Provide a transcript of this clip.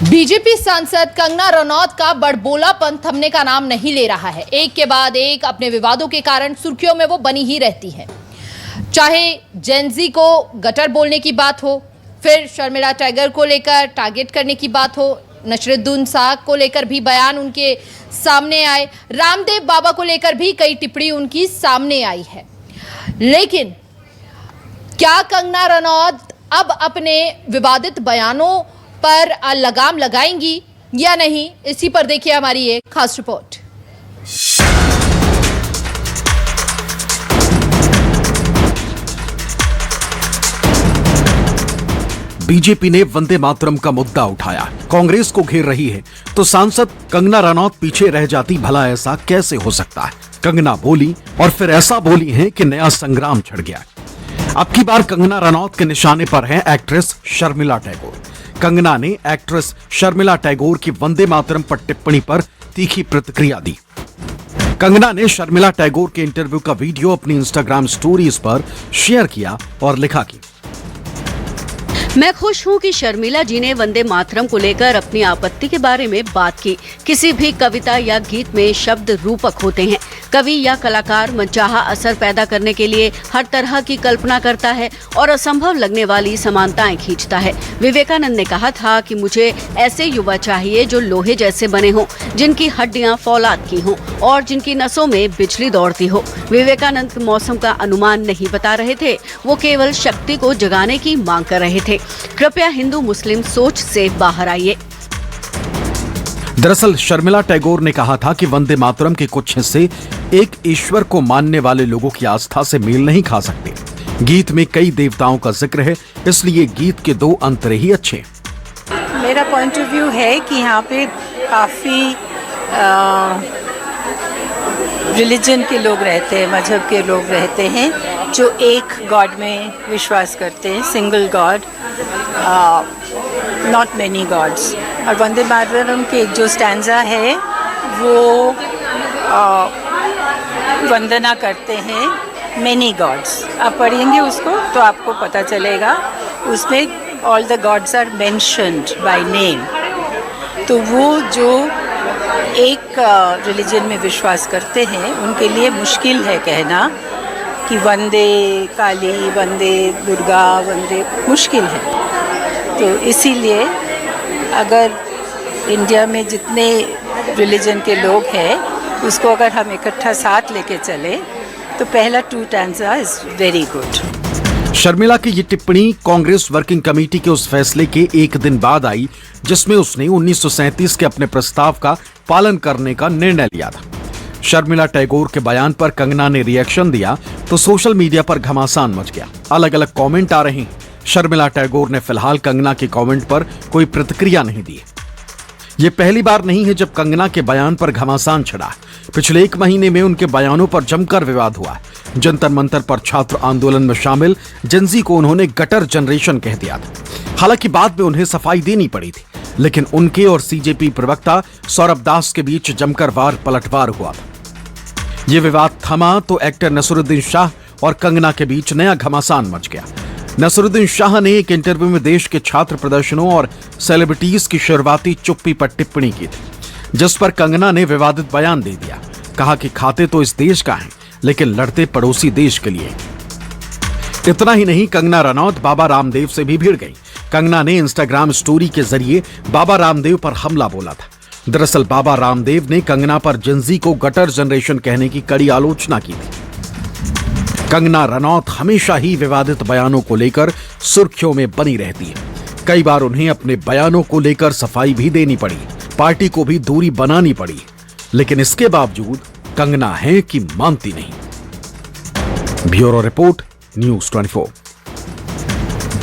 BJP सांसद कंगना रनौत का बड़बोलापन थमने का नाम नहीं ले रहा है। एक के बाद एक अपने विवादों के कारण सुर्खियों में वो बनी ही रहती है। चाहे जेनजी को गटर बोलने की बात हो, फिर शर्मिला टैगोर को लेकर टारगेट करने की बात हो, नसरुद्दीन शाह को लेकर भी बयान उनके सामने आए, रामदेव बाबा को लेकर भी कई टिप्पणी उनकी सामने आई है। लेकिन क्या कंगना रनौत अब अपने विवादित बयानों पर लगाम लगाएंगी या नहीं, इसी पर देखिए हमारी ये खास रिपोर्ट। बीजेपी ने वंदे मातरम का मुद्दा उठाया, कांग्रेस को घेर रही है, तो सांसद कंगना रनौत पीछे रह जाती। भला ऐसा कैसे हो सकता है? कंगना बोली और फिर ऐसा बोली है कि नया संग्राम छिड़ गया। अब की बार कंगना रनौत के निशाने पर है एक्ट्रेस शर्मिला टैगोर। कंगना ने एक्ट्रेस शर्मिला टैगोर की वंदे मातरम पर टिप्पणी पर तीखी प्रतिक्रिया दी। कंगना ने शर्मिला टैगोर के इंटरव्यू का वीडियो अपनी इंस्टाग्राम स्टोरीज पर शेयर किया और लिखा कि मैं खुश हूं कि शर्मिला जी ने वंदे मातरम को लेकर अपनी आपत्ति के बारे में बात की। किसी भी कविता या गीत में शब्द रूपक होते हैं। कवि या कलाकार मनचाहा असर पैदा करने के लिए हर तरह की कल्पना करता है और असंभव लगने वाली समानताएं खींचता है। विवेकानंद ने कहा था कि मुझे ऐसे युवा चाहिए जो लोहे जैसे बने हों, जिनकी हड्डियां फौलाद की हों और जिनकी नसों में बिजली दौड़ती हो। विवेकानंद मौसम का अनुमान नहीं बता रहे थे, वो केवल शक्ति को जगाने की मांग कर रहे थे। कृपया हिंदू मुस्लिम सोच से बाहर आइए। दरअसल शर्मिला टैगोर ने कहा था कि वंदे मातरम के कुछ हिस्से एक ईश्वर को मानने वाले लोगों की आस्था से मेल नहीं खा सकते। गीत में कई देवताओं का जिक्र है, इसलिए गीत के दो अंतरे ही अच्छे। मेरा पॉइंट ऑफ व्यू है कि यहाँ पे काफ़ी रिलीजन के लोग रहते हैं, मजहब के लोग रहते हैं जो एक गॉड में विश्वास करते हैं, single God, not many God's. और वंदे मातरम के जो स्टैंजा है वो वंदना करते हैं मेनी गॉड्स। आप पढ़ेंगे उसको तो आपको पता चलेगा, उसमें all the gods are mentioned by name. तो वो जो एक रिलीजन में विश्वास करते हैं उनके लिए मुश्किल है कहना कि वंदे काली, वंदे दुर्गा, वंदे, मुश्किल है। तो इसीलिए अगर इंडिया में जितने रिलीजन के लोग हैं उसको अगर हम इकट्ठा साथ लेके चले तो पहला 2 stanza is very good. Sharmila की ये टिप्पणी कांग्रेस वर्किंग कमेटी के उस फैसले के एक दिन बाद आई जिसमें उसने 1937 के अपने प्रस्ताव का पालन करने का निर्णय लिया था। शर्मिला टैगोर के बयान पर कंगना ने रिएक्शन दिया तो सोशल मीडिया पर घमासान मच गया। अलग अलग कमेंट आ रहे हैं। शर्मिला टैगोर ने फिलहाल कंगना के कमेंट पर कोई प्रतिक्रिया नहीं दी। ये पहली बार नहीं है जब कंगना के बयान पर घमासान छिड़ा। पिछले 1 महीने में उनके बयानों पर जमकर विवाद हुआ। जंतर मंतर पर छात्र आंदोलन में शामिल जेनजी को उन्होंने गटर जनरेशन कह दिया था। हालांकि बाद में उन्हें सफाई देनी पड़ी थी, लेकिन उनके और सीजेपी प्रवक्ता सौरभ दास के बीच जमकर वार पलटवार हुआ था। ये विवाद थमा तो एक्टर नसरुद्दीन शाह और कंगना के बीच नया घमासान मच गया। नसरुद्दीन शाह ने एक इंटरव्यू में देश के छात्र प्रदर्शनों और सेलिब्रिटीज की शुरुआती चुप्पी पर टिप्पणी की थी, जिस पर कंगना ने विवादित बयान दे दिया। कहा कि खाते तो इस देश का है, लेकिन लड़ते पड़ोसी देश के लिए। इतना ही नहीं, कंगना रनौत बाबा रामदेव से भी भिड़ गई। कंगना ने इंस्टाग्राम स्टोरी के जरिए बाबा रामदेव पर हमला बोला था। दरअसल बाबा रामदेव ने कंगना पर जेनजी को गटर जनरेशन कहने की कड़ी आलोचना की थी। कंगना रनौत हमेशा ही विवादित बयानों को लेकर सुर्खियों में बनी रहती है। कई बार उन्हें अपने बयानों को लेकर सफाई भी देनी पड़ी, पार्टी को भी दूरी बनानी पड़ी, लेकिन इसके बावजूद कंगना है कि मानती नहीं। Bureau report, news 24।